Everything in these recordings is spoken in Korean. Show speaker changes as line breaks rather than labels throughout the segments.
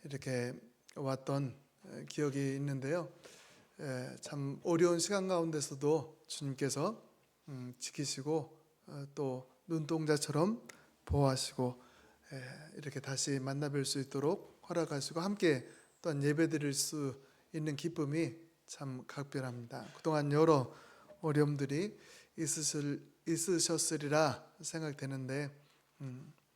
이렇게 왔던 기억이 있는데요. 참 어려운 시간 가운데서도 주님께서 지키시고 또 눈동자처럼 보호하시고 이렇게 다시 만나뵐 수 있도록 허락하시고 함께 또한 예배드릴 수 있는 기쁨이 참 각별합니다. 그동안 여러 어려움들이 있으셨으리라 생각되는데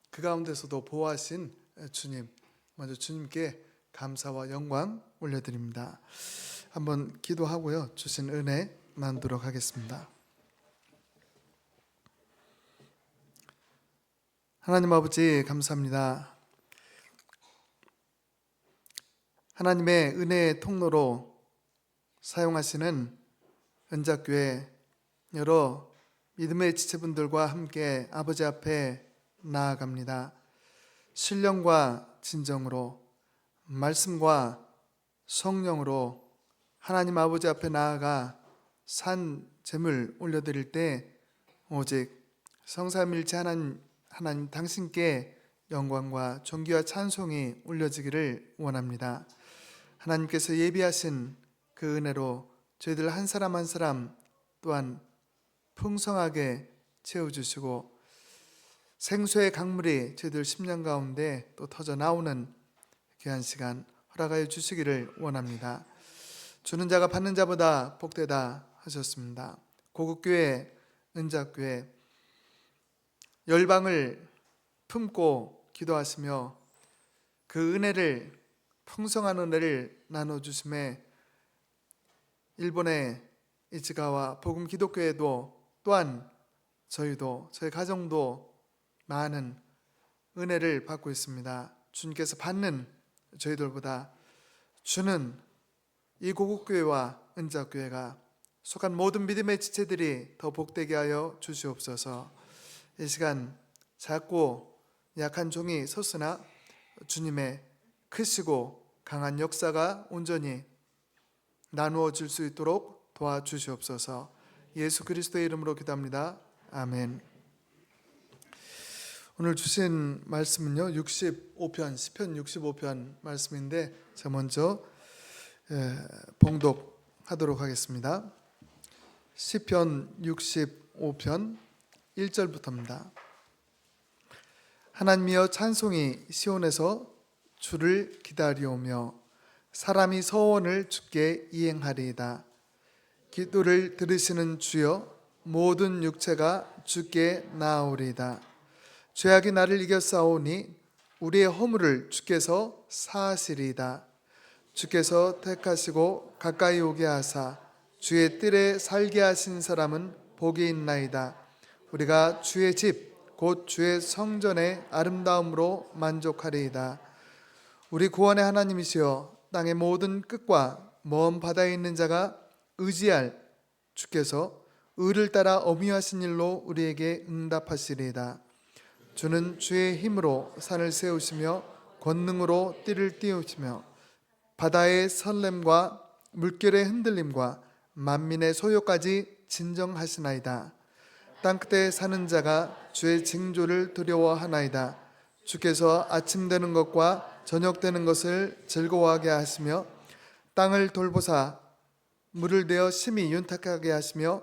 그 가운데서도 보호하신 주님, 먼저 주님께 감사와 영광 올려드립니다. 한번 기도하고요, 주신 은혜 나누도록 하겠습니다. 하나님 아버지 감사합니다. 하나님의 은혜의 통로로 사용하시는 은작교회 여러 믿음의 지체분들과 함께 아버지 앞에 나아갑니다. 신령과 진정으로 말씀과 성령으로 하나님 아버지 앞에 나아가 산 제물 올려드릴 때 오직 성삼일체 하나님 당신께 영광과 존귀와 찬송이 올려지기를 원합니다. 하나님께서 예비하신 그 은혜로 저희들 한 사람 한 사람 또한 풍성하게 채워주시고 생수의 강물이 저희들 심령 가운데 또 터져 나오는 귀한 시간 허락하여 주시기를 원합니다. 주는 자가 받는 자보다 복되다 하셨습니다. 고국교회, 은작교회 열방을 품고 기도하시며 그 은혜를 풍성한 은혜를 나눠주심에 일본의 이치가와 복음 기독교회도 또한 저희도 저희 가정도 많은 은혜를 받고 있습니다. 주님께서 받는 저희들보다 주는 이 고국교회와 은작교회가 속한 모든 믿음의 지체들이 더 복되게 하여 주시옵소서. 이 시간 작고 약한 종이 섰으나 주님의 크시고 강한 역사가 온전히 나누어질 수 있도록 도와주시옵소서. 예수 그리스도의 이름으로 기도합니다. 아멘. 오늘 주신 말씀은요 65편 시편 65편 말씀인데 제가 먼저 봉독하도록 하겠습니다. 시편 65편 1절부터입니다. 하나님이여 찬송이 시온에서 주를 기다리오며 사람이 서원을 주께 이행하리이다. 기도를 들으시는 주여 모든 육체가 주께 나아오리이다. 죄악이 나를 이겼사오니 우리의 허물을 주께서 사하시리이다. 주께서 택하시고 가까이 오게 하사 주의 뜰에 살게 하신 사람은 복이 있나이다. 우리가 주의 집 곧 주의 성전의 아름다움으로 만족하리이다. 우리 구원의 하나님이시여 땅의 모든 끝과 먼 바다에 있는 자가 의지할 주께서 의를 따라 엄위하신 일로 우리에게 응답하시리이다. 주는 주의 힘으로 산을 세우시며 권능으로 띠를 띄우시며 바다의 설렘과 물결의 흔들림과 만민의 소요까지 진정하시나이다. 땅끝에 사는 자가 주의 징조를 두려워하나이다. 주께서 아침 되는 것과 저녁 되는 것을 즐거워하게 하시며 땅을 돌보사 물을 내어 심히 윤탁하게 하시며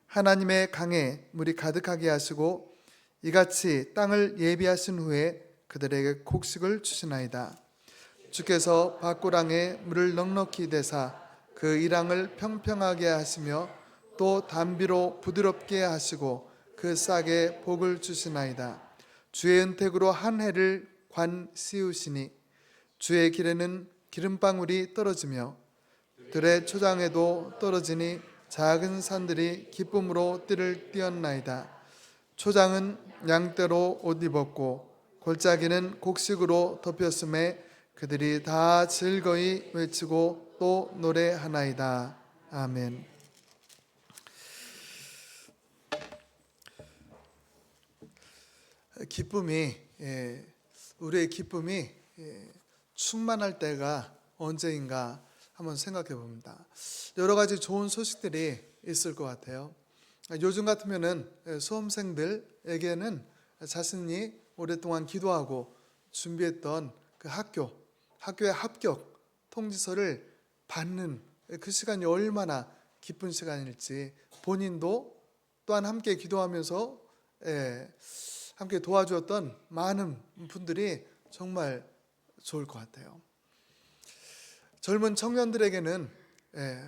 하나님의 강에 물이 가득하게 하시고 이같이 땅을 예비하신 후에 그들에게 곡식을 주시나이다. 주께서 밭고랑에 물을 넉넉히 대사 그 이랑을 평평하게 하시며 또 담비로 부드럽게 하시고 그 싹에 복을 주시나이다. 주의 은택으로 한 해를 관 씌우시니 주의 길에는 기름방울이 떨어지며 들의 초장에도 떨어지니 작은 산들이 기쁨으로 띠를 띄었나이다. 초장은 양떼로 옷 입었고 골짜기는 곡식으로 덮였음에 그들이 다 즐거이 외치고 또 노래하나이다. 아멘. 우리의 기쁨이 충만할 때가 언제인가 한번 생각해 봅니다. 여러 가지 좋은 소식들이 있을 것 같아요. 요즘 같으면은 수험생들에게는 자신이 오랫동안 기도하고 준비했던 그 학교에 합격 통지서를 받는 그 시간이 얼마나 기쁜 시간일지 본인도 또한 함께 기도하면서 함께 도와주었던 많은 분들이 정말 좋을 것 같아요. 젊은 청년들에게는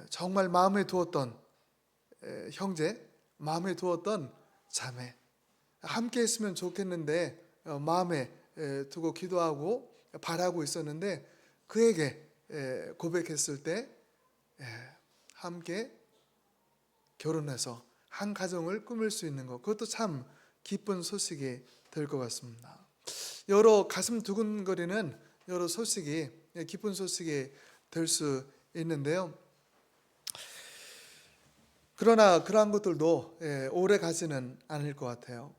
정말 마음에 두었던 형제, 마음에 두었던 자매, 함께 했으면 좋겠는데 마음에 두고 기도하고 바라고 있었는데 그에게 고백했을 때 함께 결혼해서 한 가정을 꾸밀 수 있는 것, 그것도 참 기쁜 소식이 될 것 같습니다. 여러 가슴 두근거리는 여러 소식이, 기쁜 소식이 될 수 있는데요. 그러나 그러한 것들도 오래 가지는 않을 것 같아요.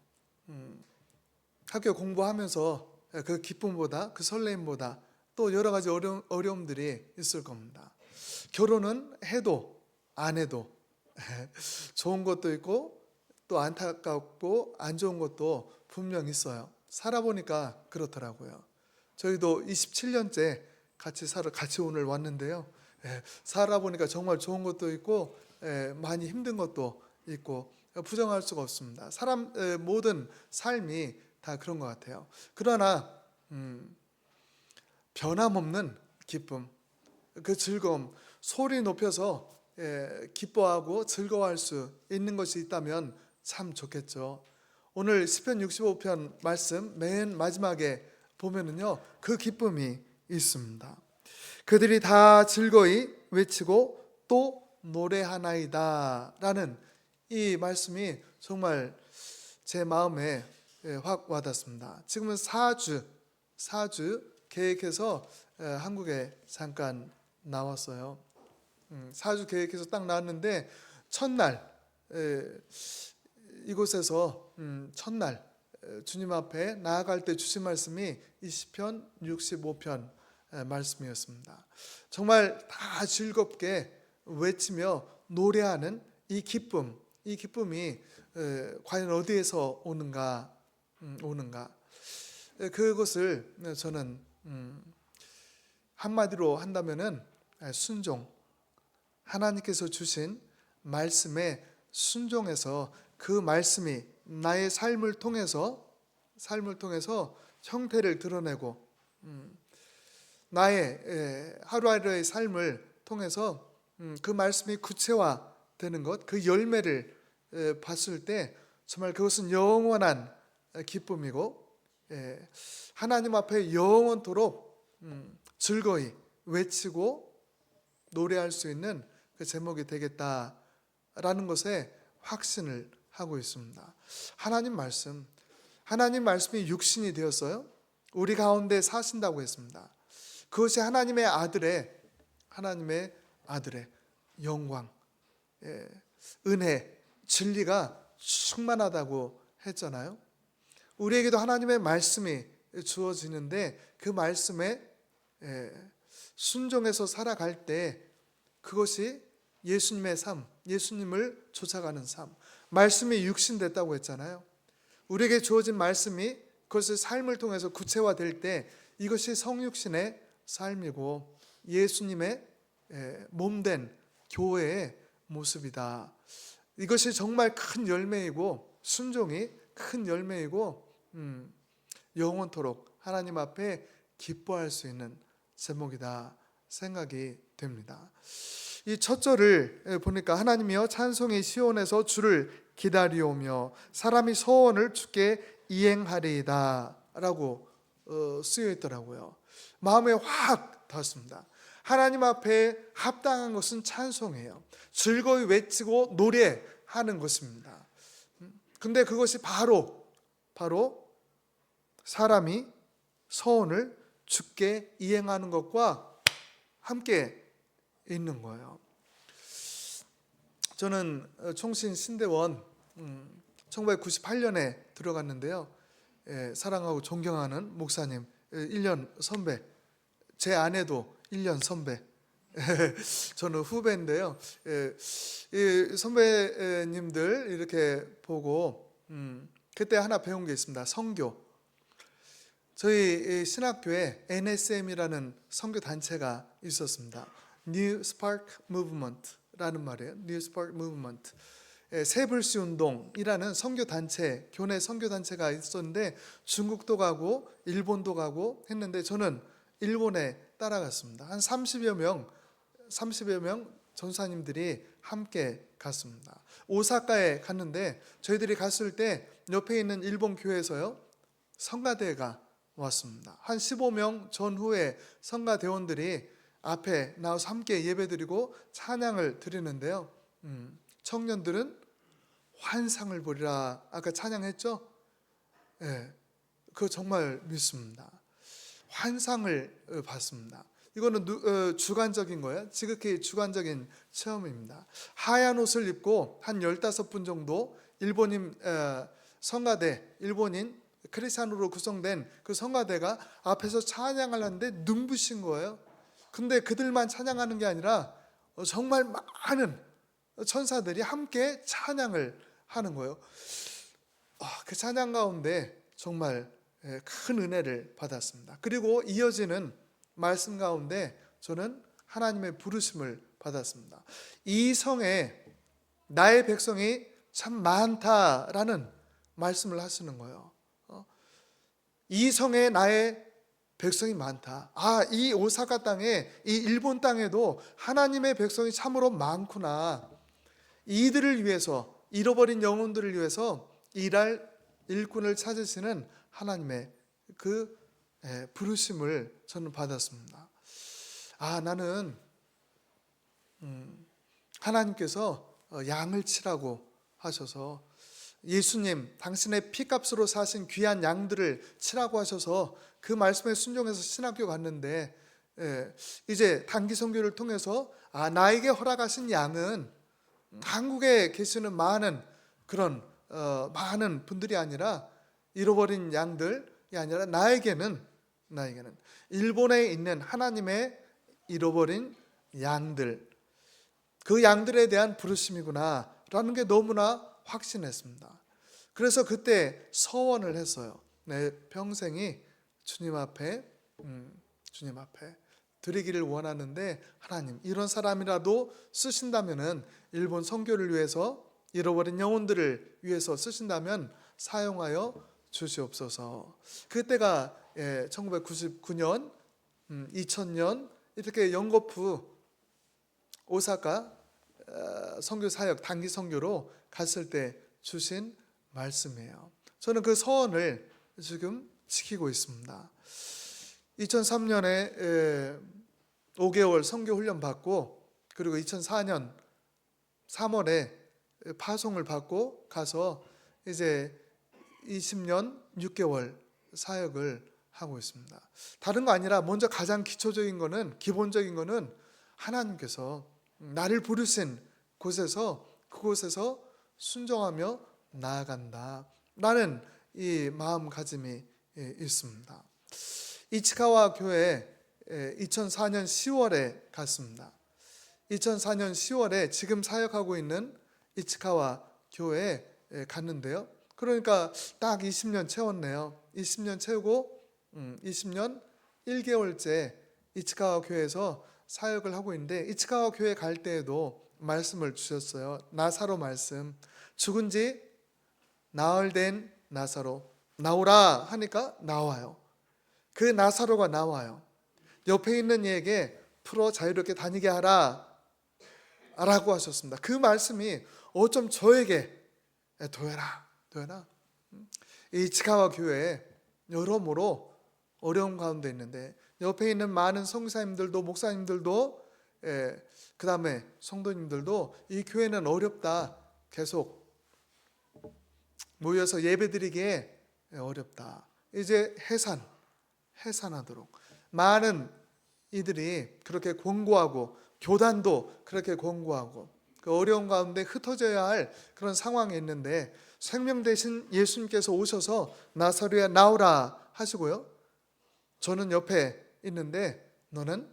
학교 공부하면서 그 기쁨보다, 그 설레임보다 또 여러 가지 어려움들이 있을 겁니다. 결혼은 해도 안 해도 좋은 것도 있고 또 안타깝고 안 좋은 것도 분명 있어요. 살아보니까 그렇더라고요. 저희도 27년째 같이 오늘 왔는데요. 살아보니까 정말 좋은 것도 있고 많이 힘든 것도 있고 부정할 수가 없습니다. 사람 모든 삶이 다 그런 것 같아요. 그러나 변함없는 기쁨, 그 즐거움, 소리 높여서 기뻐하고 즐거워할 수 있는 것이 있다면 참 좋겠죠. 오늘 시편 65편 말씀 맨 마지막에 보면은요, 그 기쁨이 있습니다. 그들이 다 즐거이 외치고 또 노래하나이다 라는 이 말씀이 정말 제 마음에 확 와닿습니다. 지금은 사주 계획해서 한국에 잠깐 나왔어요. 사주 계획해서 딱 나왔는데 첫날 이곳에서 첫날 주님 앞에 나아갈 때 주신 말씀이 이 시편 65편 말씀이었습니다. 정말 다 즐겁게 외치며 노래하는 이 기쁨이 과연 어디에서 오는가? 그것을 저는 한마디로 한다면은 순종, 하나님께서 주신 말씀에 순종해서 그 말씀이 나의 삶을 통해서 형태를 드러내고 나의 하루하루의 삶을 통해서 그 말씀이 구체화되는 것, 그 열매를 봤을 때 정말 그것은 영원한 기쁨이고 하나님 앞에 영원토록 즐거이 외치고 노래할 수 있는 그 제목이 되겠다라는 것에 확신을 하고 있습니다. 하나님 말씀이 육신이 되었어요. 우리 가운데 사신다고 했습니다. 그것이 하나님의 아들의 영광, 은혜, 진리가 충만하다고 했잖아요. 우리에게도 하나님의 말씀이 주어지는데 그 말씀에 순종해서 살아갈 때 그것이 예수님의 삶, 예수님을 쫓아가는 삶, 말씀이 육신됐다고 했잖아요. 우리에게 주어진 말씀이 그것을 삶을 통해서 구체화될 때 이것이 성육신의 삶이고 예수님의 몸된 교회의 모습이다. 이것이 정말 큰 열매이고 순종이 큰 열매이고 영원토록 하나님 앞에 기뻐할 수 있는 제목이다 생각이 됩니다. 이 첫 절을 보니까 하나님이여 찬송이 시온에서 주를 기다리오며 사람이 소원을 주께 이행하리이다 라고 쓰여 있더라고요. 마음에 확 닿았습니다. 하나님 앞에 합당한 것은 찬송이에요. 즐거이 외치고 노래하는 것입니다. 근데 그것이 바로 사람이 서원을 주께 이행하는 것과 함께 있는 거예요. 저는 총신 신대원 1998년에 들어갔는데요. 사랑하고 존경하는 목사님 1년 선배, 제 아내도 1년 선배, 저는 후배인데요. 이 선배님들 이렇게 보고 그때 하나 배운 게 있습니다. 선교. 저희 신학교에 NSM이라는 선교 단체가 있었습니다. New Spark Movement라는 말이에요. New Spark Movement. 새불씨 운동이라는 선교 단체, 교내 선교 단체가 있었는데 중국도 가고 일본도 가고 했는데 저는 일본에 따라갔습니다. 한 30여 명 전사님들이 함께 갔습니다. 오사카에 갔는데 저희들이 갔을 때 옆에 있는 일본 교회에서요 성가대가 왔습니다. 한 15명 전후에 성가대원들이 앞에 나와서 함께 예배드리고 찬양을 드리는데요. 청년들은 환상을 보리라. 아까 찬양했죠? 예, 그거 정말 믿습니다. 환상을 봤습니다. 이거는 주관적인 거예요. 지극히 주관적인 체험입니다. 하얀 옷을 입고 한 15분 정도 일본인 성가대, 일본인 크리스찬으로 구성된 그 성가대가 앞에서 찬양을 하는데 눈부신 거예요. 근데 그들만 찬양하는 게 아니라 정말 많은 천사들이 함께 찬양을 하는 거예요. 그 찬양 가운데 정말 큰 은혜를 받았습니다. 그리고 이어지는 말씀 가운데 저는 하나님의 부르심을 받았습니다. 이 성에 나의 백성이 참 많다라는 말씀을 하시는 거예요. 이 성에 나의 백성이 많다. 이 오사카 땅에, 이 일본 땅에도 하나님의 백성이 참으로 많구나. 이들을 위해서, 잃어버린 영혼들을 위해서 일할 일꾼을 찾으시는 하나님의 그 부르심을 저는 받았습니다. 나는 하나님께서 양을 치라고 하셔서 예수님 당신의 피값으로 사신 귀한 양들을 치라고 하셔서 그 말씀에 순종해서 신학교 갔는데 이제 단기 선교를 통해서 나에게 허락하신 양은 한국에 계시는 많은 그런 많은 분들이 아니라 잃어버린 양들이 아니라 나에게는 일본에 있는 하나님의 잃어버린 양들, 그 양들에 대한 부르심이구나 라는 게 너무나 확신했습니다. 그래서 그때 서원을 했어요. 내 평생이 주님 앞에 드리기를 원하는데 하나님 이런 사람이라도 쓰신다면은 일본 선교를 위해서 잃어버린 영혼들을 위해서 쓰신다면 사용하여 주시옵소서. 그때가 1999년, 2000년 이렇게 연거푸 오사카 선교 사역 단기 선교로 갔을 때 주신 말씀이에요. 저는 그 서원을 지금 지키고 있습니다. 2003년에 5개월 선교 훈련 받고 그리고 2004년 3월에 파송을 받고 가서 이제 20년 6개월 사역을 하고 있습니다. 다른 거 아니라 먼저 가장 기초적인 거는 기본적인 거는 하나님께서 나를 부르신 곳에서 그곳에서 순종하며 나아간다 라는 이 마음가짐이 있습니다. 이치카와 교회 2004년 10월에 갔습니다. 2004년 10월에 지금 사역하고 있는 이치카와 교회에 갔는데요. 그러니까 딱 20년 채웠네요. 20년 채우고 20년 1개월째 이치카와 교회에서 사역을 하고 있는데 이치카와 교회 갈 때에도 말씀을 주셨어요. 나사로 말씀. 죽은 지 나흘 된 나사로 나오라 하니까 나와요. 그 나사로가 나와요. 옆에 있는 이에게 풀어 자유롭게 다니게 하라 라고 하셨습니다. 그 말씀이 어쩜 저에게 도연아 이치카와 교회에 여러모로 어려운 가운데 있는데 옆에 있는 많은 선교사님들도 목사님들도 그 다음에 성도님들도 이 교회는 어렵다. 계속 모여서 예배드리기에 어렵다. 이제 해산하도록 많은 이들이 그렇게 권고하고 교단도 그렇게 권고하고 그 어려운 가운데 흩어져야 할 그런 상황에 있는데 생명 대신 예수님께서 오셔서 나사로야 나오라 하시고요. 저는 옆에 있는데 너는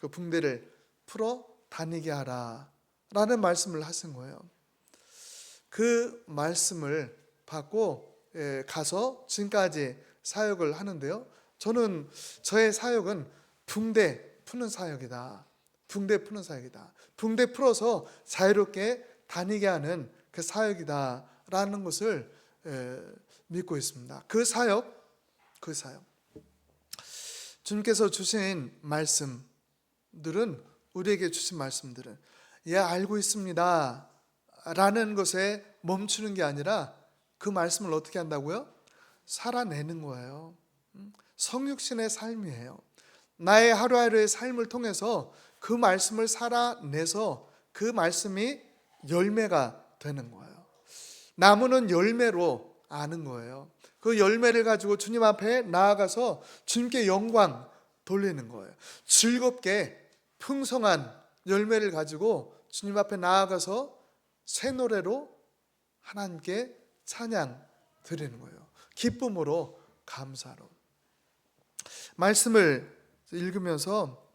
그 붕대를 풀어 다니게 하라 라는 말씀을 하신 거예요. 그 말씀을 받고 가서 지금까지 사역을 하는데요. 저는 저의 사역은 붕대 푸는 사역이다. 붕대 푸는 사역이다. 붕대 풀어서 자유롭게 다니게 하는 그 사역이다라는 것을 믿고 있습니다. 그 사역 주님께서 주신 말씀들은, 우리에게 주신 말씀들은 알고 있습니다 라는 것에 멈추는 게 아니라 그 말씀을 어떻게 한다고요? 살아내는 거예요. 성육신의 삶이에요. 나의 하루하루의 삶을 통해서 그 말씀을 살아내서 그 말씀이 열매가 되는 거예요. 나무는 열매로 아는 거예요. 그 열매를 가지고 주님 앞에 나아가서 주님께 영광 돌리는 거예요. 즐겁게 풍성한 열매를 가지고 주님 앞에 나아가서 새 노래로 하나님께 찬양 드리는 거예요. 기쁨으로, 감사로. 말씀을 읽으면서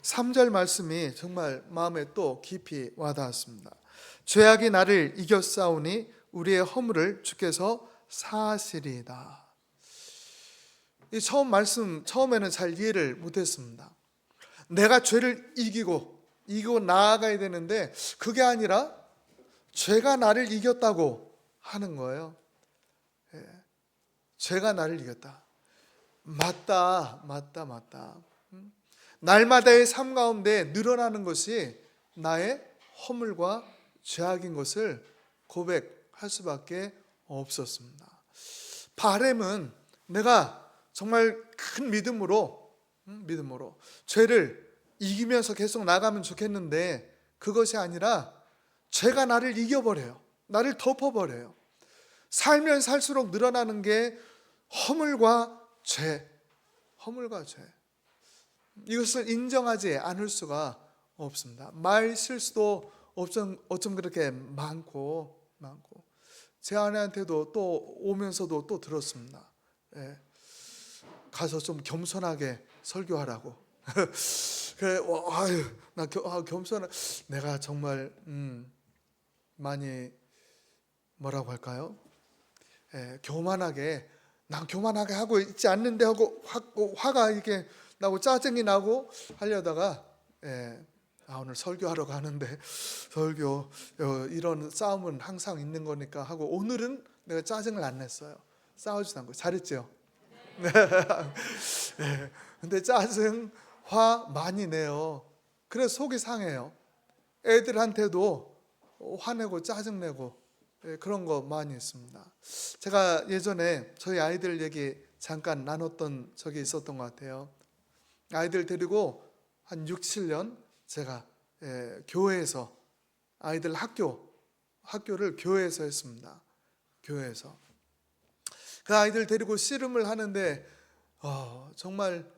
3절 말씀이 정말 마음에 또 깊이 와닿았습니다. 죄악이 나를 이겼사오니 우리의 허물을 주께서 사하시리이다. 이 처음에는 잘 이해를 못했습니다. 내가 죄를 이기고 나아가야 되는데 그게 아니라 죄가 나를 이겼다고 하는 거예요. 죄가 나를 이겼다. 맞다. 날마다의 삶 가운데 늘어나는 것이 나의 허물과 죄악인 것을 고백할 수밖에 없었습니다. 바람은 내가 정말 큰 믿음으로 죄를 이기면서 계속 나가면 좋겠는데 그것이 아니라 죄가 나를 이겨버려요. 나를 덮어버려요. 살면 살수록 늘어나는 게 허물과 죄. 이것을 인정하지 않을 수가 없습니다. 말 실수도 어쩜 그렇게 많고 제 아내한테도 또 오면서도 또 들었습니다. 가서 좀 겸손하게 설교하라고. 그래, 나 겸손한, 내가 정말 많이 뭐라고 할까요? 난 교만하게 하고 있지 않는데 하고 화가 이렇게 나고 짜증이 나고 하려다가 오늘 설교하러 가는데 이런 싸움은 항상 있는 거니까 하고 오늘은 내가 짜증을 안 냈어요. 싸우지도 않고. 잘했죠? 근데 짜증, 화 많이 내요. 그래서 속이 상해요. 애들한테도 화내고 짜증내고 그런 거 많이 있습니다. 제가 예전에 저희 아이들 얘기 잠깐 나눴던 적이 있었던 것 같아요. 아이들 데리고 한 6, 7년 제가 교회에서 아이들 학교를 교회에서 했습니다. 교회에서 그 아이들 데리고 씨름을 하는데 정말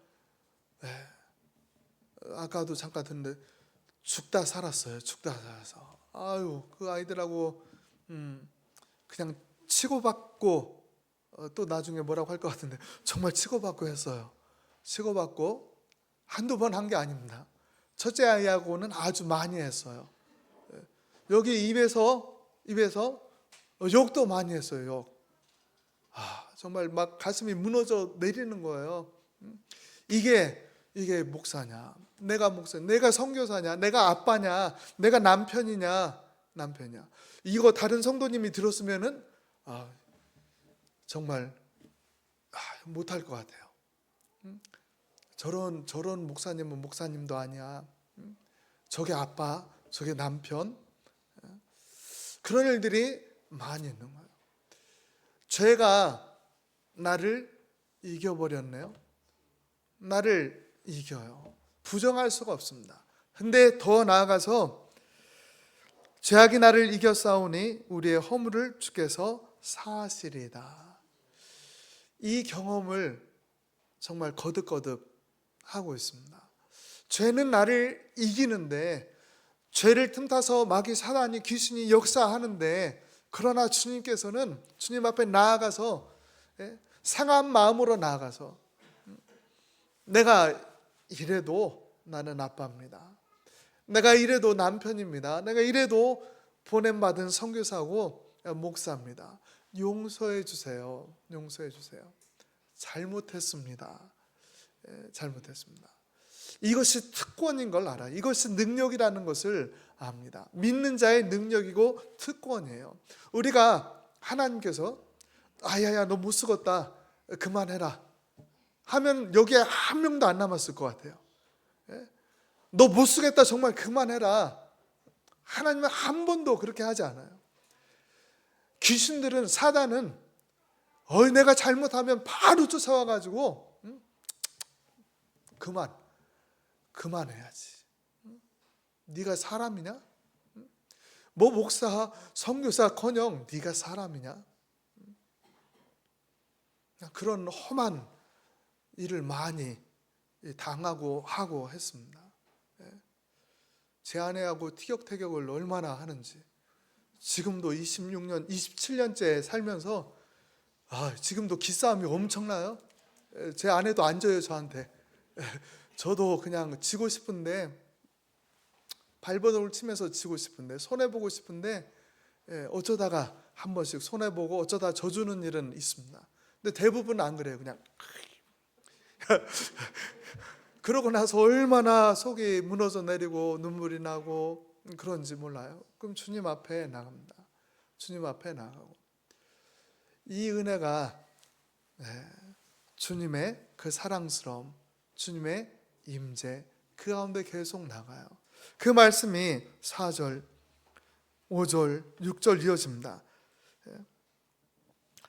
아까도 잠깐 듣는데 죽다 살았어요. 그 아이들하고 그냥 치고받고 또 나중에 뭐라고 할 것 같은데 정말 치고받고 했어요. 치고받고 한두 번 한 게 아닙니다. 첫째 아이하고는 아주 많이 했어요. 여기 입에서 욕도 많이 했어요. 욕. 정말 막 가슴이 무너져 내리는 거예요. 이게 목사냐? 내가 선교사냐? 내가 아빠냐? 내가 남편이냐? 이거 다른 성도님이 들었으면은 정말 못할 것 같아요. 저런 목사님은 목사님도 아니야. 저게 아빠, 저게 남편. 그런 일들이 많이 있는 거예요. 죄가 나를 이겨버렸네요. 나를 이겨요. 부정할 수가 없습니다. 근데 더 나아가서 죄악이 나를 이겼사오니 우리의 허물을 주께서 사하시리이다. 이 경험을 정말 거듭 하고 있습니다. 죄는 나를 이기는데, 죄를 틈타서 마귀 사단이 귀신이 역사하는데, 그러나 주님께서는 주님 앞에 나아가서 상한 마음으로 나아가서 내가 이래도 나는 아빠입니다. 내가 이래도 남편입니다. 내가 이래도 보냄받은 선교사고 목사입니다. 용서해 주세요. 용서해 주세요. 잘못했습니다. 잘못했습니다. 이것이 특권인 걸 알아요. 이것이 능력이라는 것을 압니다. 믿는 자의 능력이고 특권이에요. 우리가 하나님께서 아야야 너 못 쓰겠다 그만해라 하면 여기에 한 명도 안 남았을 것 같아요. 너 못 쓰겠다 정말 그만해라. 하나님은 한 번도 그렇게 하지 않아요. 귀신들은, 사단은 내가 잘못하면 바로 쫓아와가지고 그만해야지. 네가 사람이냐? 뭐 목사, 선교사커녕 네가 사람이냐? 그런 험한 일을 많이 당하고 하고 했습니다. 제 아내하고 티격태격을 얼마나 하는지, 지금도 26년, 27년째 살면서 지금도 기싸움이 엄청나요. 제 아내도 안 져요 저한테. 저도 그냥 지고 싶은데, 발버둥을 치면서 지고 싶은데, 손해보고 싶은데 어쩌다가 한 번씩 손해보고 어쩌다 져주는 일은 있습니다. 근데 대부분 안 그래요. 그냥 그러고 나서 얼마나 속이 무너져 내리고 눈물이 나고 그런지 몰라요. 그럼 주님 앞에 나갑니다. 주님 앞에 나가고, 이 은혜가 주님의 그 사랑스러움, 주님의 임재, 그 가운데 계속 나가요. 그 말씀이 4절, 5절, 6절 이어집니다.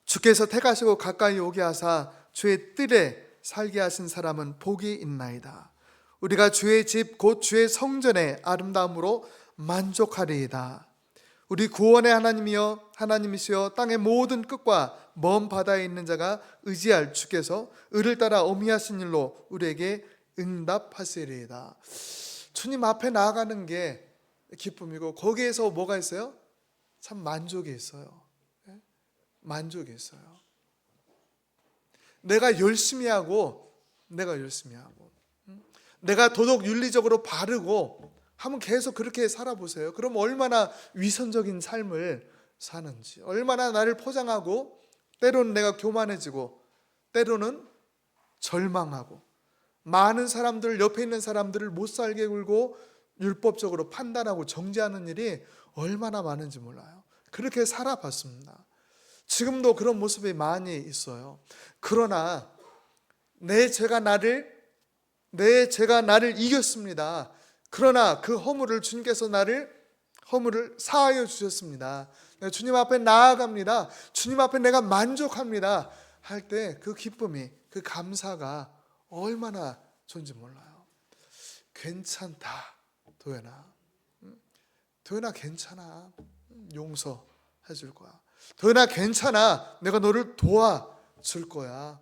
주께서 택하시고 가까이 오게 하사 주의 뜰에 살게 하신 사람은 복이 있나이다. 우리가 주의 집 곧 주의 성전의 아름다움으로 만족하리이다. 우리 구원의 하나님이여 하나님이시여 땅의 모든 끝과 먼 바다에 있는 자가 의지할 주께서 을을 따라 어미하신 일로 우리에게 응답하시리이다. 주님 앞에 나아가는 게 기쁨이고, 거기에서 뭐가 있어요? 참 만족이 있어요. 만족이 있어요. 내가 열심히 하고 내가 도덕 윤리적으로 바르고 하면 계속 그렇게 살아보세요. 그럼 얼마나 위선적인 삶을 사는지, 얼마나 나를 포장하고, 때로는 내가 교만해지고 때로는 절망하고, 많은 사람들, 옆에 있는 사람들을 못 살게 굴고 율법적으로 판단하고 정죄하는 일이 얼마나 많은지 몰라요. 그렇게 살아봤습니다. 지금도 그런 모습이 많이 있어요. 그러나 내 죄가 나를 이겼습니다. 그러나 그 허물을 주님께서 허물을 사하여 주셨습니다. 주님 앞에 나아갑니다. 주님 앞에 내가 만족합니다 할 때 그 기쁨이, 그 감사가 얼마나 좋은지 몰라요. 괜찮다 도연아 괜찮아, 용서해 줄 거야. 도연아 괜찮아, 내가 너를 도와줄 거야.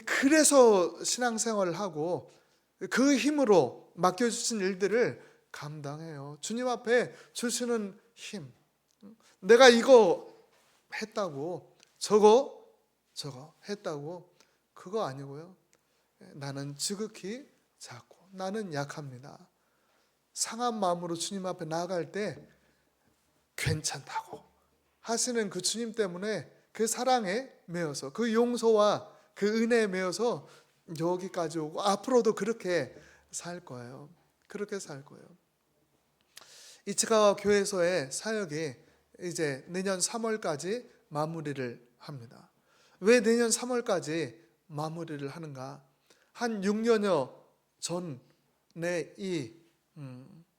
그래서 신앙생활을 하고 그 힘으로 맡겨주신 일들을 감당해요. 주님 앞에 주시는 힘, 내가 이거 했다고 저거 했다고 그거 아니고요. 나는 지극히 작고 나는 약합니다. 상한 마음으로 주님 앞에 나아갈 때 괜찮다고 하시는 그 주님 때문에, 그 사랑에 매여서, 그 용서와 그 은혜에 매여서 여기까지 오고 앞으로도 그렇게 살 거예요. 그렇게 살 거예요. 이치가와 교회에서의 사역이 이제 내년 3월까지 마무리를 합니다. 왜 내년 3월까지 마무리를 하는가? 한 6년여 전에 이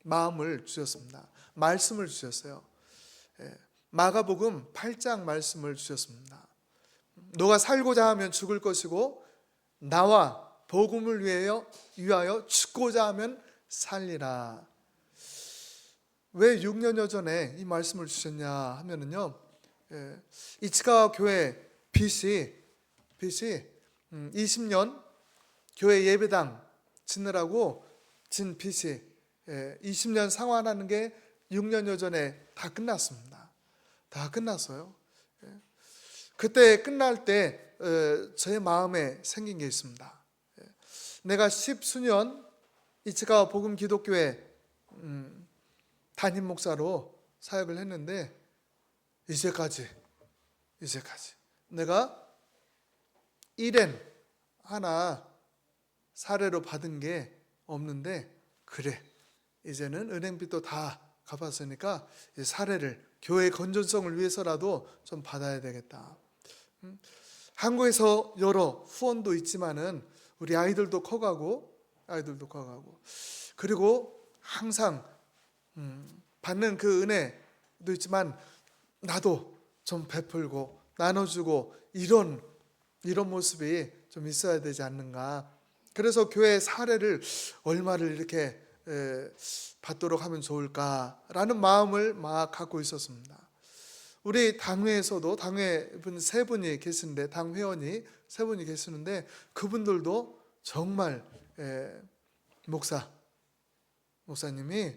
마음을 주셨습니다. 말씀을 주셨어요. 마가복음 8장 말씀을 주셨습니다. 너가 살고자 하면 죽을 것이고 나와 복음을 위하여 죽고자 하면 살리라. 왜 6년여 전에 이 말씀을 주셨냐 하면은요, 이치가 교회 빚이 20년 교회 예배당 짓느라고 진 빚이 20년 상환하는 게 6년여 전에 다 끝났습니다. 다 끝났어요. 그때 끝날 때 제 마음에 생긴 게 있습니다. 내가 10수년 이치가 복음 기독교회 담임 목사로 사역을 했는데 이제까지 이제까지 내가 일엔 하나 사례로 받은 게 없는데, 그래, 이제는 은행빚도 다 갚았으니까 사례를 교회의 건전성을 위해서라도 좀 받아야 되겠다. 한국에서 여러 후원도 있지만은 우리 아이들도 커가고 그리고 항상 받는 그 은혜도 있지만 나도 좀 베풀고 나눠주고 이런 모습이 좀 있어야 되지 않는가. 그래서 교회 사례를 얼마를 이렇게 받도록 하면 좋을까라는 마음을 막 갖고 있었습니다. 우리 당회에서도 당회분 세 분이 계시는데, 당회원이 세 분이 계시는데, 그분들도 정말 목사님이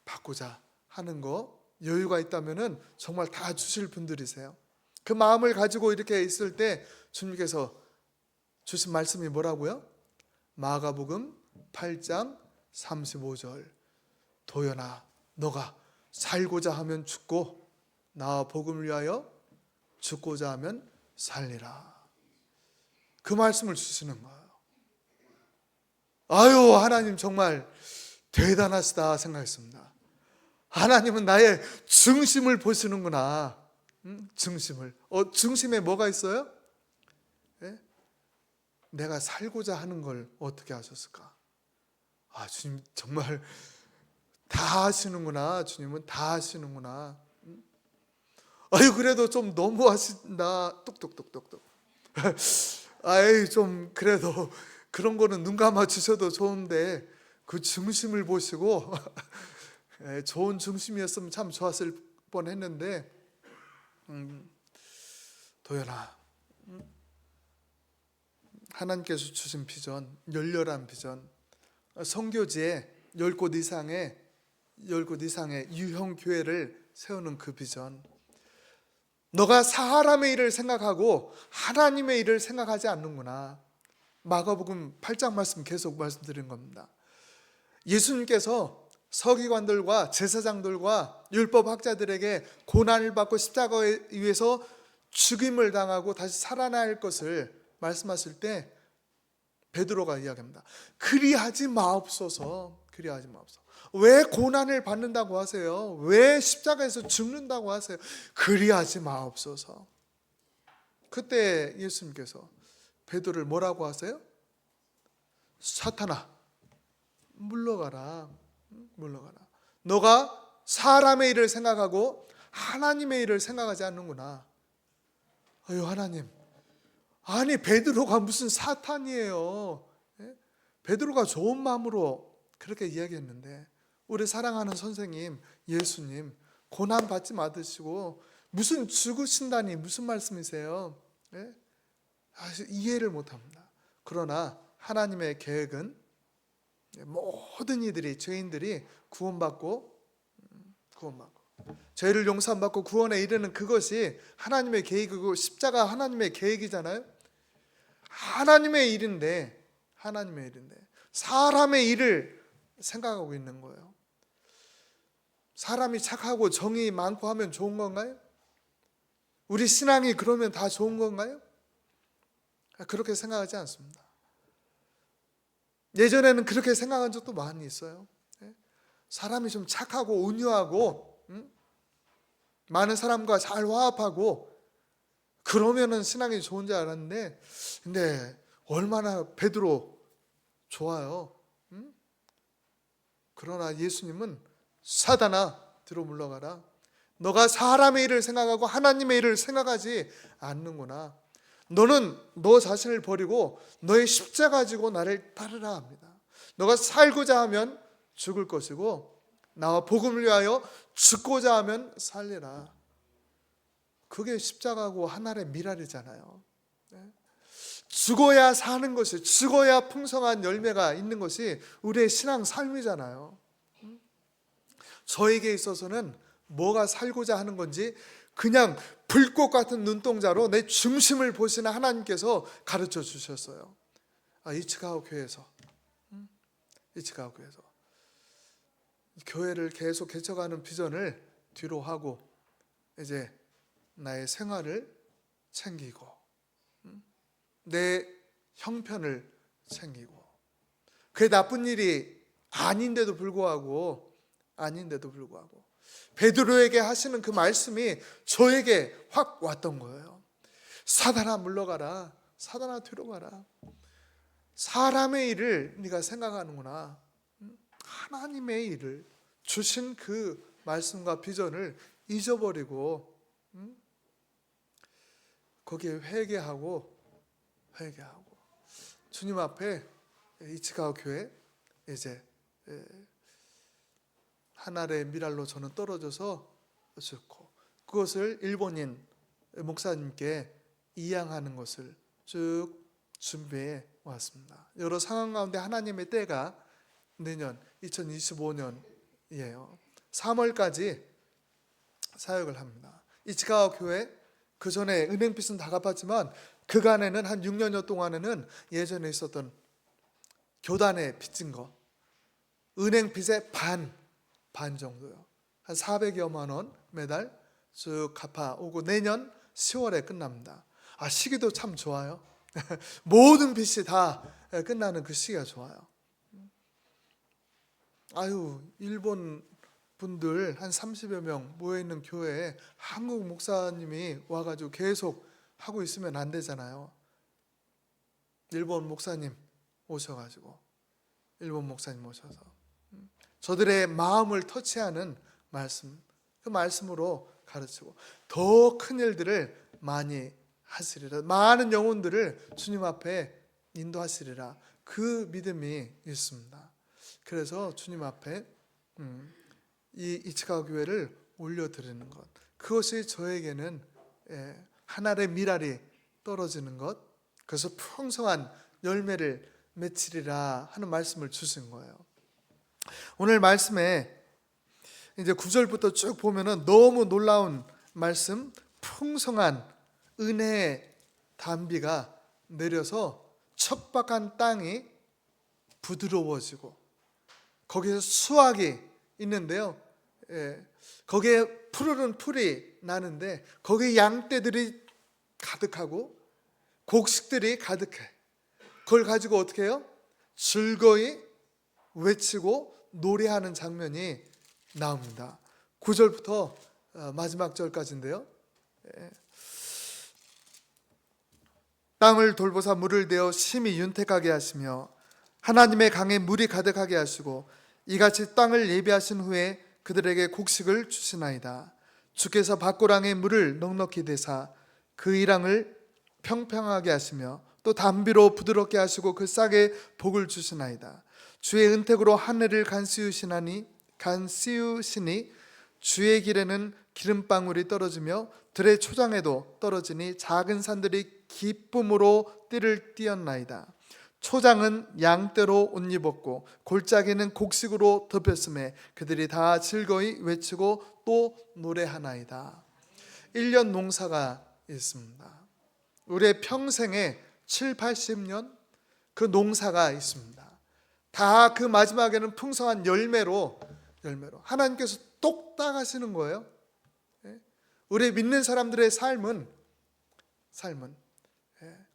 받고자 하는 거 여유가 있다면은 정말 다 주실 분들이세요. 그 마음을 가지고 이렇게 있을 때 주님께서 주신 말씀이 뭐라고요? 마가복음 8장 35절, 도연아, 너가 살고자 하면 죽고 나와 복음을 위하여 죽고자 하면 살리라. 그 말씀을 주시는 거예요. 아유, 하나님 정말 대단하시다 생각했습니다. 하나님은 나의 중심을 보시는구나. 중심을. 중심에 뭐가 있어요? 예? 내가 살고자 하는 걸 어떻게 하셨을까? 아, 주님 정말 다 하시는구나. 주님은 다 하시는구나. 아유, 그래도 좀 너무 하신다. 똑똑똑똑똑. 아이, 좀 그래도 그런 거는 눈 감아 주셔도 좋은데 그 중심을 보시고 좋은 중심이었으면 참 좋았을 뻔했는데, 도연아, 하나님께서 주신 비전, 열렬한 비전, 선교지에 10곳 이상의 유형 교회를 세우는 그 비전, 너가 사람의 일을 생각하고 하나님의 일을 생각하지 않는구나. 마가복음 8장 말씀 계속 말씀드린 겁니다. 예수님께서 서기관들과 제사장들과 율법학자들에게 고난을 받고 십자가에 의해서 죽임을 당하고 다시 살아날 것을 말씀하실 때 베드로가 이야기합니다. 그리하지 마옵소서. 왜 고난을 받는다고 하세요? 왜 십자가에서 죽는다고 하세요? 그리하지 마옵소서. 그때 예수님께서 베드로를 뭐라고 하세요? 사탄아, 물러가라. 너가 사람의 일을 생각하고 하나님의 일을 생각하지 않는구나. 아유, 하나님, 아니 베드로가 무슨 사탄이에요? 베드로가 좋은 마음으로 그렇게 이야기했는데, 우리 사랑하는 선생님 예수님 고난 받지 마시고 무슨 죽으신다니 무슨 말씀이세요? 이해를 못합니다. 그러나 하나님의 계획은 모든 이들이, 죄인들이 구원받고 죄를 용서받고 구원에 이르는 그것이 하나님의 계획이고, 십자가 하나님의 계획이잖아요. 하나님의 일인데 사람의 일을 생각하고 있는 거예요. 사람이 착하고 정이 많고 하면 좋은 건가요? 우리 신앙이 그러면 다 좋은 건가요? 그렇게 생각하지 않습니다. 예전에는 그렇게 생각한 적도 많이 있어요. 사람이 좀 착하고 온유하고 많은 사람과 잘 화합하고 그러면은 신앙이 좋은 줄 알았는데, 근데 얼마나 베드로 좋아요. 그러나 예수님은 사단아, 뒤로 물러가라. 너가 사람의 일을 생각하고 하나님의 일을 생각하지 않는구나. 너는 너 자신을 버리고 너의 십자가 가지고 나를 따르라 합니다. 너가 살고자 하면 죽을 것이고 나와 복음을 위하여 죽고자 하면 살리라. 그게 십자가고 하나의 미랄이잖아요. 죽어야 사는 것이, 죽어야 풍성한 열매가 있는 것이 우리의 신앙 삶이잖아요. 저에게 있어서는 뭐가 살고자 하는 건지 그냥 불꽃 같은 눈동자로 내 중심을 보시는 하나님께서 가르쳐 주셨어요. 이치가오 교회에서 교회를 계속 개척하는 비전을 뒤로 하고 이제 나의 생활을 챙기고 내 형편을 챙기고, 그게 나쁜 일이 아닌데도 불구하고 베드로에게 하시는 그 말씀이 저에게 확 왔던 거예요. 사단아 물러가라, 사단아 뒤로 가라. 사람의 일을 네가 생각하는구나. 하나님의 일을, 주신 그 말씀과 비전을 잊어버리고 거기에 회개하고 주님 앞에 이치가와 교회 이제 하늘의 미랄로 저는 떨어져서 죽고, 그것을 일본인 목사님께 이양하는 것을 쭉 준비해 왔습니다. 여러 상황 가운데 하나님의 때가 내년 2025년이에요. 3월까지 사역을 합니다. 이치가와 교회, 그 전에 은행빚은 다 갚았지만 그간에는 한 6년여 동안에는 예전에 있었던 교단에 빚진 거, 은행빚의 반 정도요. 한 400여만 원 매달 쭉 갚아오고 내년 10월에 끝납니다. 시기도 참 좋아요. 모든 빚이 다 끝나는 그 시기가 좋아요. 일본 분들 한 30여 명 모여있는 교회에 한국 목사님이 와가지고 계속 하고 있으면 안 되잖아요. 일본 목사님 오셔서 저들의 마음을 터치하는 말씀, 그 말씀으로 가르치고 더 큰 일들을 많이 하시리라, 많은 영혼들을 주님 앞에 인도하시리라, 그 믿음이 있습니다. 그래서 주님 앞에 이 이치가와 교회를 올려드리는 것, 그것이 저에게는 하늘의 미랄이 떨어지는 것, 그래서 풍성한 열매를 맺으리라 하는 말씀을 주신 거예요. 오늘 말씀에 이제 9절부터 쭉 보면은 너무 놀라운 말씀, 풍성한 은혜의 단비가 내려서 척박한 땅이 부드러워지고 거기서 수확이 있는데요. 거기에 푸르른 풀이 나는데 거기에 양떼들이 가득하고 곡식들이 가득해. 그걸 가지고 어떻게 해요? 즐거이 외치고 노래하는 장면이 나옵니다. 9절부터 마지막 절까지인데요. 땅을 돌보사 물을 대어 심히 윤택하게 하시며 하나님의 강에 물이 가득하게 하시고 이같이 땅을 예비하신 후에 그들에게 곡식을 주시나이다. 주께서 밭고랑에 물을 넉넉히 대사 그 이랑을 평평하게 하시며 또 담비로 부드럽게 하시고 그 싹에 복을 주시나이다. 주의 은택으로 하늘을 간수우시니 주의 길에는 기름방울이 떨어지며 들의 초장에도 떨어지니 작은 산들이 기쁨으로 띠를 띄었나이다. 초장은 양떼로 옷 입었고 골짜기는 곡식으로 덮였음에 그들이 다 즐거이 외치고 또 노래하나이다. 1년 농사가 있습니다. 우리의 평생에 7, 80년 그 농사가 있습니다. 다 그 마지막에는 풍성한 열매로 하나님께서 똑 따가시는 거예요. 우리 믿는 사람들의 삶은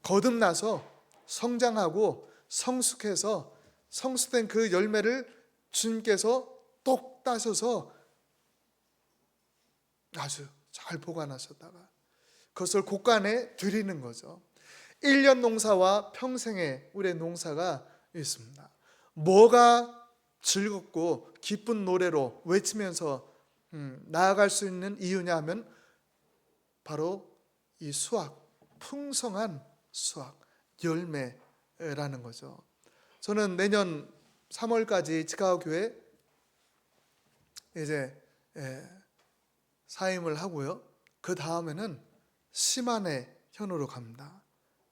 거듭나서 성장하고 성숙해서 성숙된 그 열매를 주님께서 똑 따셔서 아주 잘 보관하셨다가 그것을 곳간에 드리는 거죠. 1년 농사와 평생의 우리의 농사가 있습니다. 뭐가 즐겁고 기쁜 노래로 외치면서 나아갈 수 있는 이유냐 하면 바로 이 수확, 풍성한 수확, 열매라는 거죠. 저는 내년 3월까지 이치가와 교회 이제 사임을 하고요. 그 다음에는 시마네 현으로 갑니다.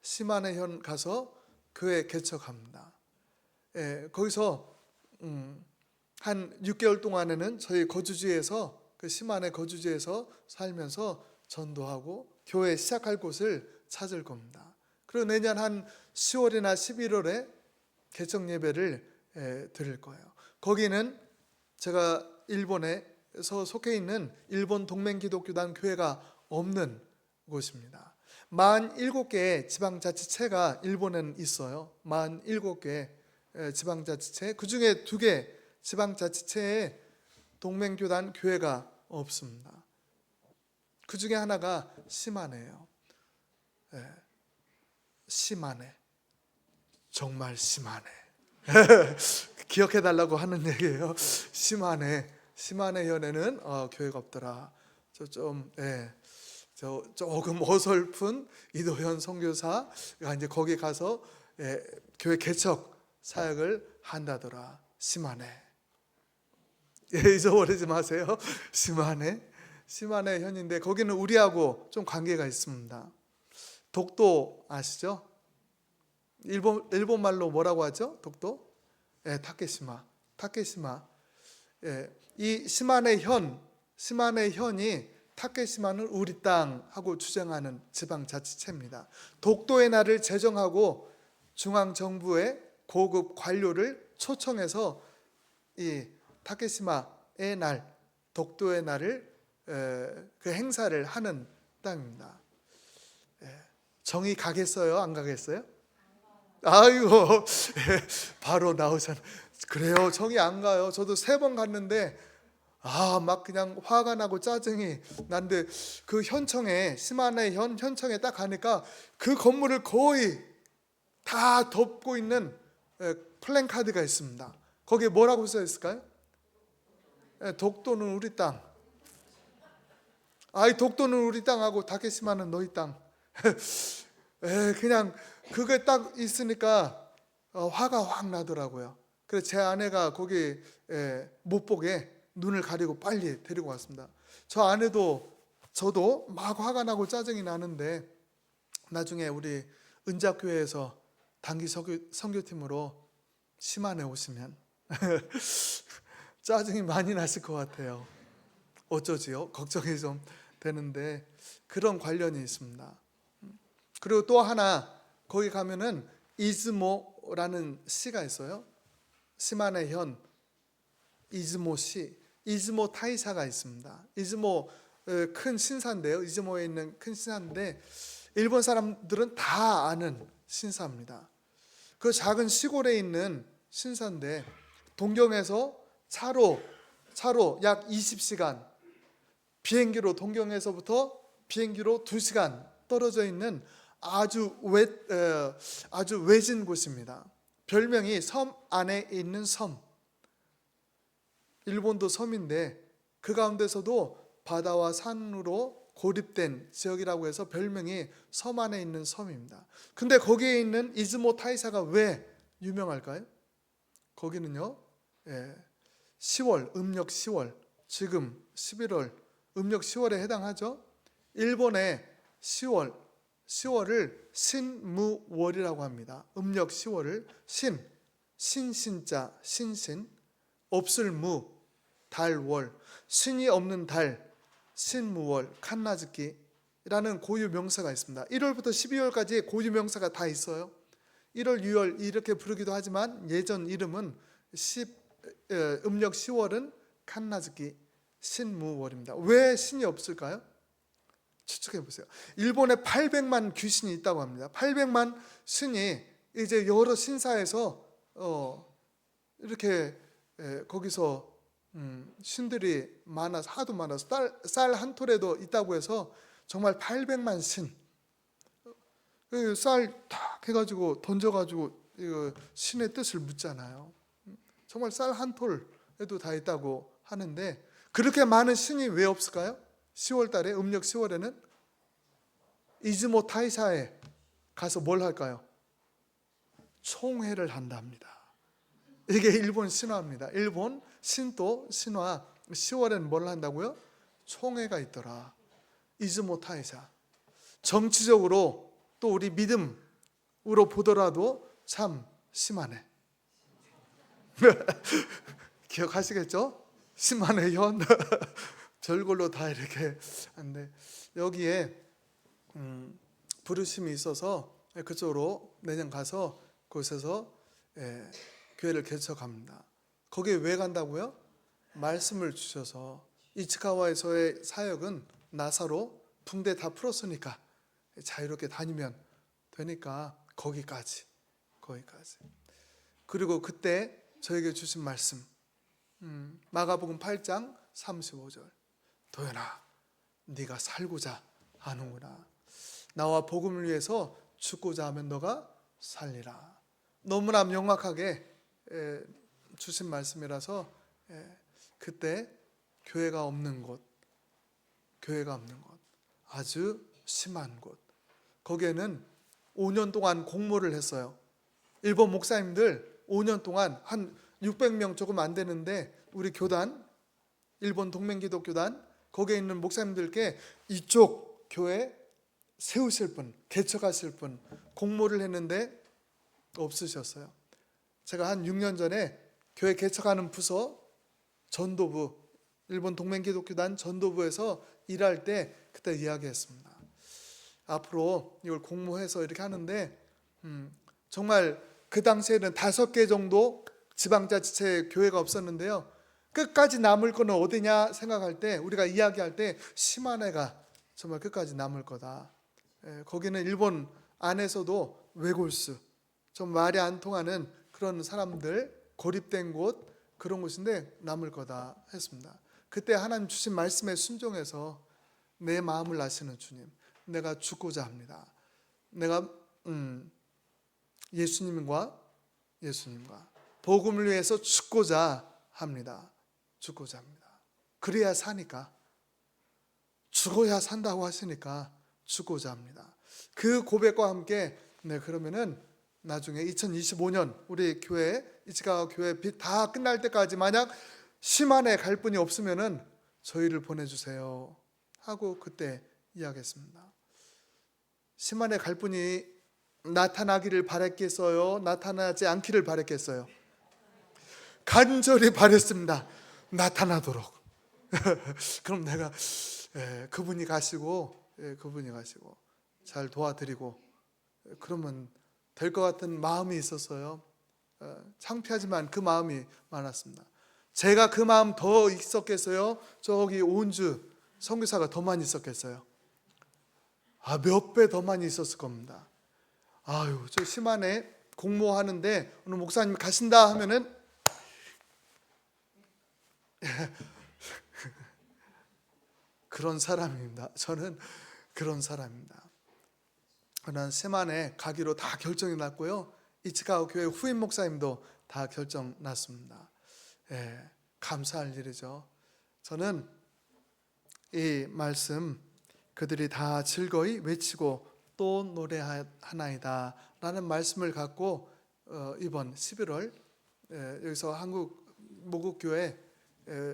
시마네 현 가서 교회 개척합니다. 거기서 한 6개월 동안에는 저희 거주지에서 그 시마네 거주지에서 살면서 전도하고 교회 시작할 곳을 찾을 겁니다. 그리고 내년 한 10월이나 11월에 개척 예배를 드릴 거예요. 거기는 제가 일본에서 속해 있는 일본 동맹기독교단 교회가 없는 곳입니다. 47개의 지방자치체가 일본에는 있어요. 47개 지방자치체, 그중에 2개 지방자치체에 동맹교단 교회가 없습니다. 그중에 하나가 시마네예요. 시마네, 정말 시마네. 기억해달라고 하는 얘기예요. 시마네 현에는 교회가 없더라. 조금 어설픈 이도현 선교사가 이제 거기 가서 교회 개척 사역을 한다더라. 시마네. 잊어버리지 마세요. 시마네 현인데 거기는 우리하고 좀 관계가 있습니다. 독도 아시죠? 일본 말로 뭐라고 하죠? 독도? 타케시마. 이 시마네 현이 타케시마는 우리 땅 하고 주장하는 지방자치체입니다. 독도의 날을 제정하고 중앙정부의 고급 관료를 초청해서 이 타케시마의 날, 독도의 날을 그 행사를 하는 땅입니다. 정이 가겠어요? 안 가겠어요? 아이고, 바로 나오잖아. 그래요, 정이 안 가요. 저도 3번 갔는데 막 그냥 화가 나고 짜증이 난데, 그 현청에, 시마네 현청에 딱 가니까 그 건물을 거의 다 덮고 있는 플랜카드가 있습니다. 거기에 뭐라고 써 있을까요? 독도는 우리 땅. 독도는 우리 땅하고 타케시마는 너희 땅. 그냥 그게 딱 있으니까 화가 확 나더라고요. 그래서 제 아내가 거기 못 보게 눈을 가리고 빨리 데리고 왔습니다. 저 아내도 저도 막 화가 나고 짜증이 나는데, 나중에 우리 은작교회에서 단기 선교팀으로 시마네 오시면 짜증이 많이 나실 것 같아요. 어쩌지요? 걱정이 좀 되는데 그런 관련이 있습니다. 그리고 또 하나, 거기 가면은 이즈모라는 시가 있어요. 시마네 현 이즈모시, 이즈모 타이사가 있습니다. 이즈모 큰 신사인데요. 이즈모에 있는 큰 신사인데 일본 사람들은 다 아는 신사입니다. 그 작은 시골에 있는 신사인데 동경에서 차로 약 20시간, 비행기로 동경에서부터 비행기로 2시간 떨어져 있는 아주 외진 곳입니다. 별명이 섬 안에 있는 섬. 일본도 섬인데 그 가운데서도 바다와 산으로 고립된 지역이라고 해서 별명이 섬 안에 있는 섬입니다. 근데 거기에 있는 이즈모 타이사가 왜 유명할까요? 거기는요, 10월, 음력 10월, 지금 11월, 음력 10월에 해당하죠. 일본의 10월을 신무월이라고 합니다. 음력 10월을 신신자, 신신, 없을 무, 달월, 신이 없는 달, 신무월, 칸나즈키라는 고유 명사가 있습니다. 1월부터 12월까지 고유 명사가 다 있어요. 1월, 6월 이렇게 부르기도 하지만 예전 이름은 음력 10월은 칸나즈키, 신무월입니다. 왜 신이 없을까요? 추측해 보세요. 일본에 800만 귀신이 있다고 합니다. 800만 신이 이제 여러 신사에서 이렇게 거기서 신들이 많아서, 하도 많아서 쌀 한 톨에도 있다고 해서 정말 800만 신, 쌀 탁 해가지고 던져가지고 신의 뜻을 묻잖아요. 정말 쌀 한 톨에도 다 있다고 하는데, 그렇게 많은 신이 왜 없을까요? 10월 달에, 음력 10월에는 이즈모 타이사에 가서 뭘 할까요? 총회를 한답니다. 이게 일본 신화입니다. 일본 신도 신화, 10월에는 뭘 한다고요? 총회가 있더라. 이즈모 타이사. 정치적으로 또 우리 믿음으로 보더라도 참 심하네. 기억하시겠죠? 시마네 현. 별걸로 다 이렇게 한데, 여기에 부르심이 있어서 그쪽으로 내년 가서 그곳에서 교회를 개척합니다. 거기에 왜 간다고요? 말씀을 주셔서. 이치카와에서의 사역은 나사로 붕대 다 풀었으니까 자유롭게 다니면 되니까 거기까지. 그리고 그때 저에게 주신 말씀, 마가복음 8장 35절. 도연아, 네가 살고자 하는구나. 나와 복음을 위해서 죽고자 하면 너가 살리라. 너무나 명확하게 주신 말씀이라서 그때 교회가 없는 곳, 아주 심한 곳, 거기에는 5년 동안 공모를 했어요. 일본 목사님들 5년 동안 한 600명 조금 안 되는데, 우리 교단, 일본 동맹기독교단, 거기에 있는 목사님들께 이쪽 교회 세우실 분, 개척하실 분 공모를 했는데 없으셨어요. 제가 한 6년 전에 교회 개척하는 부서 전도부, 일본 동맹기독교단 전도부에서 일할 때 그때 이야기했습니다. 앞으로 이걸 공모해서 이렇게 하는데 정말 그 당시에는 5개 정도 지방자치체 교회가 없었는데요, 끝까지 남을 거는 어디냐 생각할 때, 우리가 이야기할 때 시마네가 정말 끝까지 남을 거다. 거기는 일본 안에서도 외골수, 좀 말이 안 통하는 그런 사람들 고립된 곳, 그런 곳인데 남을 거다 했습니다. 그때 하나님 주신 말씀에 순종해서 내 마음을 아시는 주님, 내가 죽고자 합니다. 내가 예수님과 복음을 위해서 죽고자 합니다. 그래야 사니까, 죽어야 산다고 하시니까 죽고자 합니다. 그 고백과 함께 그러면은 나중에 2025년 우리 교회, 이치가와 교회 빚 다 끝날 때까지 만약 시만에 갈 분이 없으면은 저희를 보내주세요 하고 그때 이야기했습니다. 시만에 갈 분이 나타나기를 바랬겠어요? 나타나지 않기를 바랬겠어요? 간절히 바랬습니다. 나타나도록. 그럼 내가 그분이 가시고 잘 도와드리고 그러면 될 것 같은 마음이 있었어요. 창피하지만 그 마음이 많았습니다. 제가 그 마음 더 있었겠어요? 저기 온주 선교사가 더 많이 있었겠어요? 몇 배 더 많이 있었을 겁니다. 저 심한에 공모하는데 오늘 목사님 가신다 하면은 그런 사람입니다. 저는 그런 사람입니다. 난 세만에 가기로 다 결정이 났고요. 이치가와 교회 후임 목사님도 다 결정 났습니다. 감사할 일이죠. 저는 이 말씀 그들이 다 즐거이 외치고 또 노래하나이다 라는 말씀을 갖고 이번 11월 여기서 한국 모국교회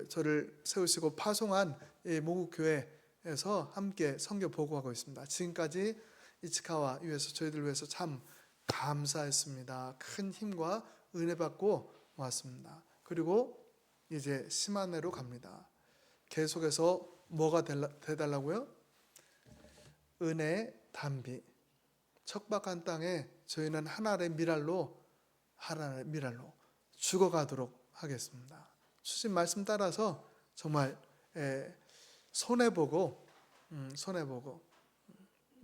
저를 세우시고 파송한 이 모국교회에서 함께 선교 보고하고 있습니다. 지금까지 이치카와 위해서 저희들 위해서 참 감사했습니다. 큰 힘과 은혜 받고 왔습니다. 그리고 이제 시마네로 갑니다. 계속해서 뭐가 되달라고요? 은혜 담비. 척박한 땅에 저희는 하나의 미랄로 죽어가도록 하겠습니다. 주신 말씀 따라서 정말 손해보고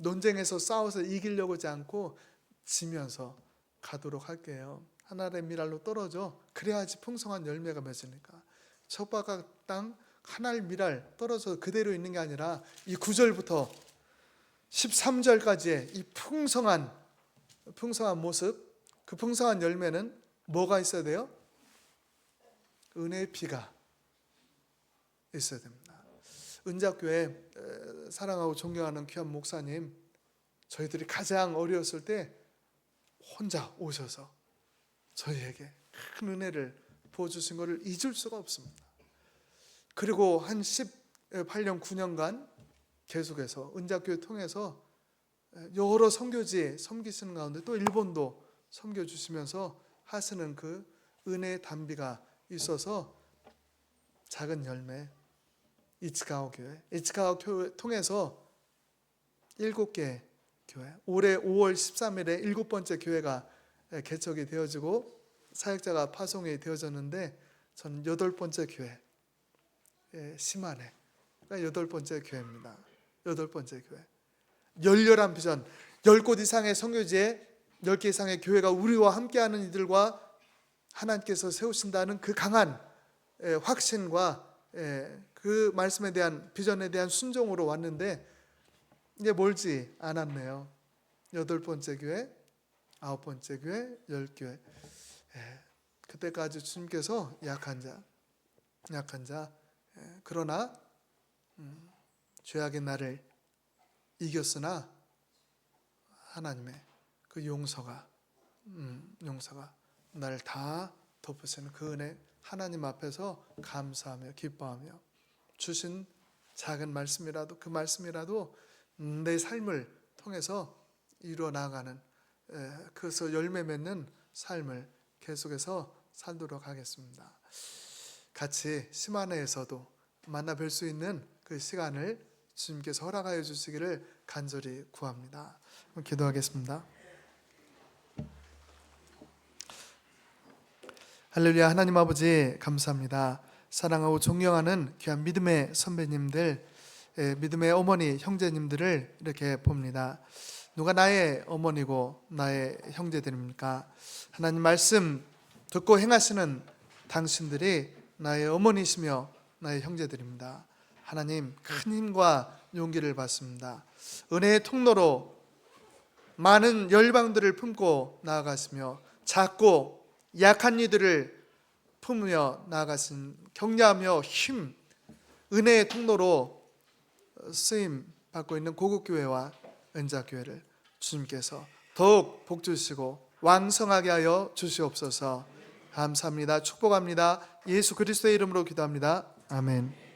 논쟁에서 싸워서 이기려고 하지 않고 지면서 가도록 할게요. 하나의 미랄로 떨어져 그래야지 풍성한 열매가 맺으니까. 척박한 땅 하나의 미랄 떨어져 그대로 있는 게 아니라 이 9절부터 13절까지의 이 풍성한 모습, 그 풍성한 열매는 뭐가 있어야 돼요? 은혜의 피가 있어야 됩니다. 은작교회 사랑하고 존경하는 귀한 목사님, 저희들이 가장 어려웠을 때 혼자 오셔서 저희에게 큰 은혜를 부어주신 것을 잊을 수가 없습니다. 그리고 한 18년 9년간 계속해서 은작교회 통해서 여러 선교지에 섬기시는 가운데 또 일본도 섬겨주시면서 하시는 그 은혜의 담비가 있어서 작은 열매, 이치가와 교회 통해서 7개 교회, 올해 5월 13일에 7번째 교회가 개척이 되어지고 사역자가 파송이 되어졌는데, 저는 8번째 교회, 시마네가 8번째 교회입니다. 8번째 교회. 열렬한 비전, 10곳 이상의 선교지에 10개 이상의 교회가 우리와 함께하는 이들과 하나님께서 세우신다는 그 강한 확신과 그 말씀에 대한 비전에 대한 순종으로 왔는데 이제 멀지 않았네요. 8번째 교회, 9번째 교회, 10교회. 그때까지 주님께서 약한 자, 그러나 죄악의 나를 이겼으나 하나님의 그 용서가 나를 다 덮으시는 그 은혜, 하나님 앞에서 감사하며 기뻐하며 주신 작은 말씀이라도, 그 말씀이라도 내 삶을 통해서 이루어 나가는, 그래서 열매 맺는 삶을 계속해서 살도록 하겠습니다. 같이 심한회에서도 만나 뵐 수 있는 그 시간을 주님께서 허락하여 주시기를 간절히 구합니다. 기도하겠습니다. 할렐루야. 하나님 아버지 감사합니다. 사랑하고 존경하는 귀한 믿음의 선배님들, 믿음의 어머니, 형제님들을 이렇게 봅니다. 누가 나의 어머니고 나의 형제들입니까? 하나님 말씀 듣고 행하시는 당신들이 나의 어머니시며 나의 형제들입니다. 하나님 큰 힘과 용기를 받습니다. 은혜의 통로로 많은 열방들을 품고 나아가시며 작고 약한 이들을 품으며 나아가신 격려하며 힘, 은혜의 통로로 쓰임 받고 있는 고국교회와 은자교회를 주님께서 더욱 복주시고 왕성하게 하여 주시옵소서. 감사합니다. 축복합니다. 예수 그리스도의 이름으로 기도합니다. 아멘.